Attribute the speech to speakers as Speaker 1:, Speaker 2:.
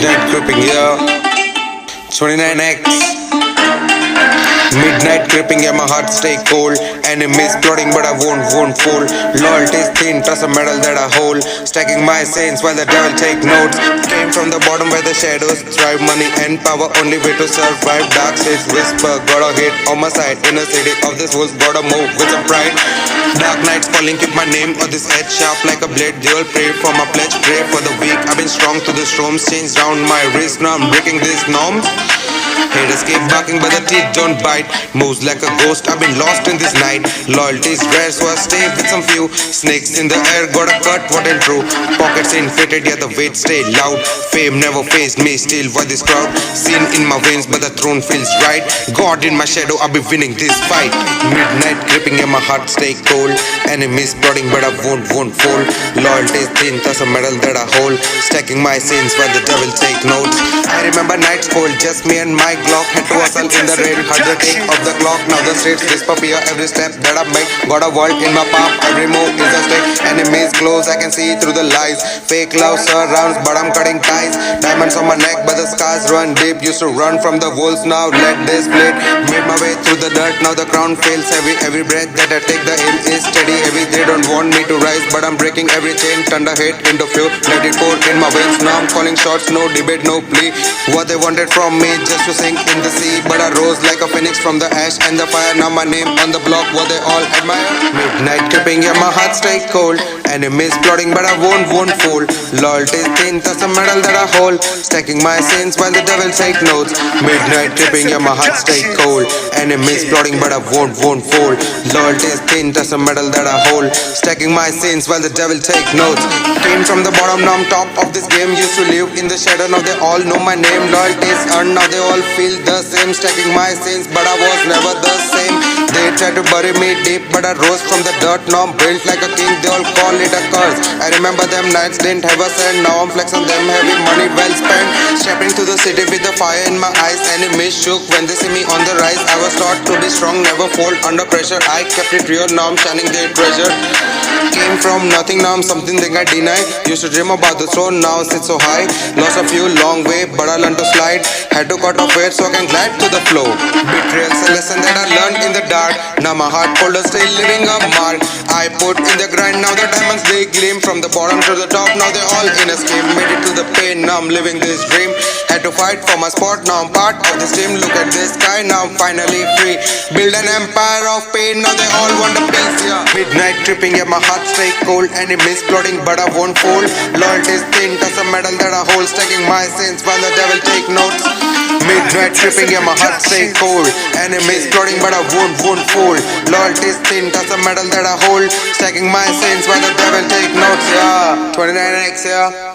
Speaker 1: Midnight creeping, yeah. 29x. Midnight creeping, yeah, my heart stay cold. Enemies plotting, but I won't fall. Loyalty's thin, trust a medal that I hold. Stacking my sins while the devil take notes. Came from the bottom where the shadows thrive. Money and power, only way to survive. Dark stage whisper, gotta hit on my side. Inner city of this world, gotta move with some pride. Dark nights falling, keep my name on this edge. Sharp like a blade, they all pray for my pledge. Pray for the weak, I've been strong to the storms. Chains round my wrist, now I'm breaking these norms. Haters keep barking but the teeth don't bite. Moves like a ghost, I've been lost in this night. Loyalty's rare so I stay with some few. Snakes in the air, gotta cut what ain't true. Pockets inflated, yeah the weight stay loud. Fame never faced me, still for this crowd. Sin in my veins but the throne feels right. God in my shadow, I'll be winning this fight. Midnight gripping, yeah my heart stay cold. Enemies plotting but I won't fall. Loyalty's thin, that's a medal that I hold. Stacking my sins while the devil take notes. I remember nights cold, just me and my Glock. Had to hustle in the rain, had the take of the clock. Now the streets disappear every step that I make. Got a world in my palm, every move is a stake. Enemies close, I can see through the lies. Fake love surrounds, but I'm cutting ties. Diamonds on my neck, but the scars run deep. Used to run from the wolves, now let this bleed. Made my way through the dirt, now the crown feels heavy. Every breath that I take, the aim is steady. Heavy, they don't want me to rise, but I'm breaking every chain. Turn the hate into fuel, let it pour in my veins. Now I'm calling shots, no debate, no plea. What they wanted from me, just to sink in the sea. But I rose like a phoenix from the ash and the fire. Now my name on the block, what they all admire. Midnight creeping, yeah my heart stay cold. Enemies plotting, but I won't fall. Loyalty's thin, that's a medal that I hold. Stacking my sins while the devil take notes. Midnight creeping, yeah my heart stay cold. Enemies plotting, but I won't fall. Loyalty's thin, that's a medal that I hold. Stacking my sins while the devil take notes. Came from the bottom, now I'm top of this game. Used to live in the shadow, now they all know my name. Loyalty's earned, now they all feel the same. Stacking my sins, but I was never the same. They tried to bury me deep, but I rose from the dirt. Now I'm built like a king, they all call it a curse. I remember them nights, didn't have a cent. Now I'm flexing them heavy money well spent. Stepping to the city with the fire in my eyes. Enemies shook when they see me on the rise. I was taught to be strong, never fall under pressure. I kept it real, now I'm shining their treasure. Came from nothing, now I'm something they can deny. Used to dream about the throne, now I sit so high. Lost a few long way, but I learned to slide. Had to cut off weight so I can glide to the flow. Betrayal's a lesson that I learned in the dark. Now my heart holder still leaving a mark. I put in the grind, now the diamonds they gleam. From the bottom to the top, now they all in a scheme. Made it to the pain, now I'm living this dream. Had to fight for my spot, now I'm part of this team. Look at this sky, now I'm finally free. Build an empire of pain, now they all want a piece, yeah. Midnight tripping, yeah my heart stay cold. Enemies plotting, but I won't fall. Loyalty's thin, that's a medal that I hold. Stacking my sins while the devil take notes. Midnight tripping, yeah my heart stay cold. Enemies plotting, but I won't fall. Loyalty's thin, that's a medal that I hold. Stacking my sins while the devil take notes, yeah. 29x, yeah.